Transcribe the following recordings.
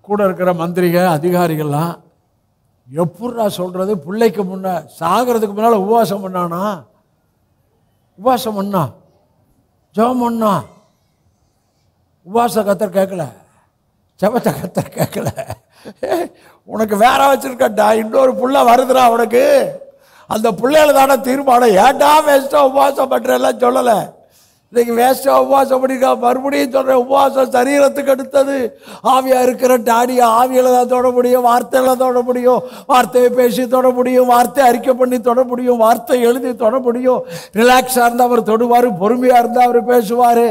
கூட இருக்கிற மந்திரிக அதிகாரிகள்லாம் எப்படா சொல்கிறது, பிள்ளைக்கு முன்ன சாகிறதுக்கு முன்னால் உபவாசம் பண்ணானா, உபவாசம் பண்ணா, ஜெபம் பண்ணா. உபவாச கத்தர் கேட்கல, ஜெபத்தை கத்தர் கேட்கல. உனக்கு வேற வச்சிருக்கா, இன்னொரு புள்ள வருதுடா உனக்கு, அந்த பிள்ளைகளை தானே தீர்மானம். ஏன்டா வேஸ்ட்டாக உபவாசம் பண்ணுறெல்லாம் சொல்லலை. இன்னைக்கு வேஸ்ட்டாக உபவாசம் பண்ணிக்கா. மறுபடியும் சொல்கிறேன், உபவாசம் சரீரத்துக்கு அடுத்தது. ஆவியாக இருக்கிற டாடியை ஆவியில் தான் தொட முடியும், வார்த்தையில் தொட முடியும், வார்த்தையை பேசி தொட முடியும், வார்த்தையை அறிக்கை பண்ணி தொட முடியும், வார்த்தை எழுதி தொட முடியும். ரிலாக்ஸாக இருந்தால் அவர் தொடுவார், பொறுமையாக இருந்தால் அவர் பேசுவார்.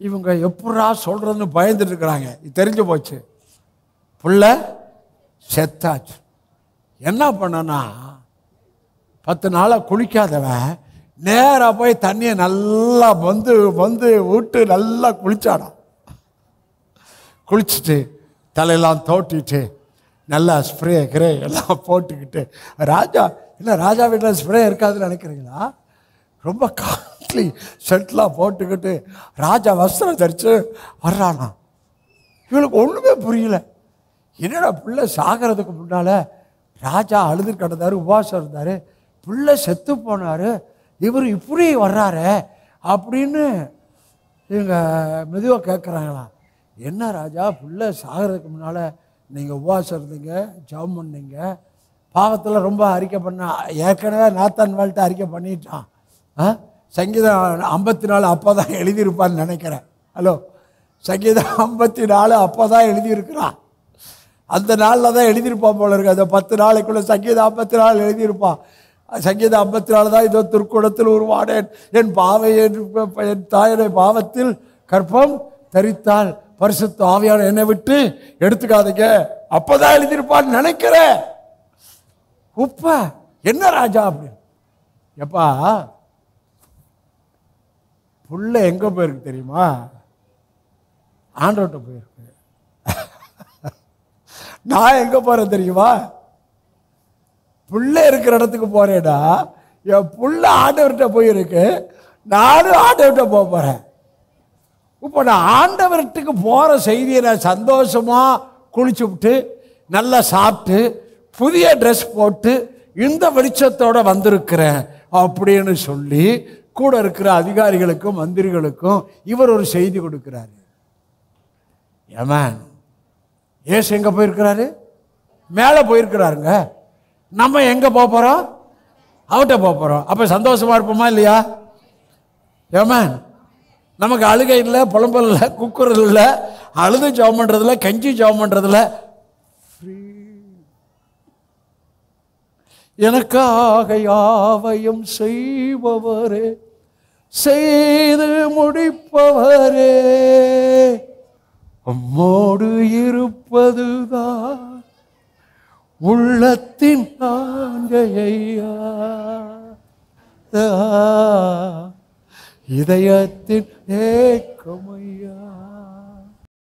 இவங்க எப்படா சொல்கிறதுன்னு பயந்துட்டு இருக்கிறாங்க. இது தெரிஞ்சு போச்சு, புள்ள செத்தாச்சு. என்ன பண்ணனா, 10 நாளாக குளிக்காதவன் நேராக போய் தண்ணியை நல்லா வந்து விட்டு நல்லா குளிச்சாடான். குளிச்சுட்டு தலையெல்லாம் தோட்டிட்டு நல்லா ஸ்ப்ரே கிரே எல்லாம் போட்டுக்கிட்டு, ராஜா இல்லை ராஜா வீட்டில் ஸ்ப்ரே இருக்காதுன்னு நினைக்கிறீங்களா? ரொம்ப காஸ்ட்லி செட்லாம் போட்டுக்கிட்டு ராஜா வஸ்திரம் தரித்து வர்றானா. இவளுக்கு ஒன்றுமே புரியல. என்னடா பிள்ளை சாகிறதுக்கு முன்னால் ராஜா அழுது கிடந்தார், உபவாசம் இருந்தார், பிள்ளை செத்து போனார், இவர் இப்படி வர்றாரு அப்படின்னு இவங்க மெதுவாக கேட்குறாங்களாம். என்ன ராஜா, பிள்ளை சாகிறதுக்கு முன்னால் நீங்கள் உபவாசம் இருந்தீங்க, ஜெபம் பண்ணீங்க, பாவத்தில் ரொம்ப அறிக்கை பண்ண, ஏற்கனவே நாத்தான் வாழ்த்து அறிக்கை பண்ணிட்டான். சங்கீதம் 54 அப்போ தான் எழுதியிருப்பான்னு நினைக்கிறேன். ஹலோ, சங்கீதம் 54 அப்போ தான் எழுதியிருக்கிறான். அந்த நாளில் தான் எழுதியிருப்பான் போல இருக்கு. அந்த 10 நாளைக்குள்ளே சங்கீதம் 54 எழுதியிருப்பான். சங்கீதம் 54 தான், இதோ துர்க்குடத்தில் உருவானேன், என் தாயுடைய பாவத்தில் கற்பம் தரித்தால் பரிசுத்த ஆவியான என்னை விட்டு எடுத்துக்காதீங்க, அப்போதான் எழுதியிருப்பான்னு நினைக்கிறேன். உப்ப என்ன ராஜா அப்படின்னு. எப்பா, புள்ள எங்க போயிருக்கு தெரியுமா? ஆண்டவர்கிட்ட போயிருக்கு. நான் எங்க போறேன் தெரியுமா? புள்ள இருக்கிற இடத்துக்கு போறேடா. என் புள்ள ஆண்டவர்கிட்ட போயிருக்கு, நானும் ஆண்டவர்கிட்ட போறேன். இப்போ நான் ஆண்டவர்கிட்ட போற செய்தியை நான் சந்தோஷமா குளிச்சு விட்டு நல்லா சாப்பிட்டு புதிய ட்ரெஸ் போட்டு இந்த வெளிச்சத்தோட வந்திருக்கிறேன் அப்படின்னு சொல்லி கூட இருக்கிற அதிகாரிகளுக்கும் மந்திரிகளுக்கும் இவர் ஒரு செய்தி கொடுக்கிறாரு. ஏமேன், ஏசு எங்க போயிருக்கிறாரு? மேலே போயிருக்கிறாருங்க. நம்ம எங்க போறோம்? அவட்ட போறோம். அப்ப சந்தோஷமா இருப்போமா இல்லையா? ஏமேன், நமக்கு அழுகை இல்லை, புலம்பல் இல்லை, குக்குறது இல்லை, அழுது ஜெபம் பண்றதுல, கஞ்சி ஜெபம் பண்றதுல. எனக்காக யாவையும் செய்பவரே, செய்து முடிப்பவரே, உம்மோடு இருப்பதுதான் உள்ளத்தின் ஆங்கையா, இதயத்தின் ஏக்கமையா.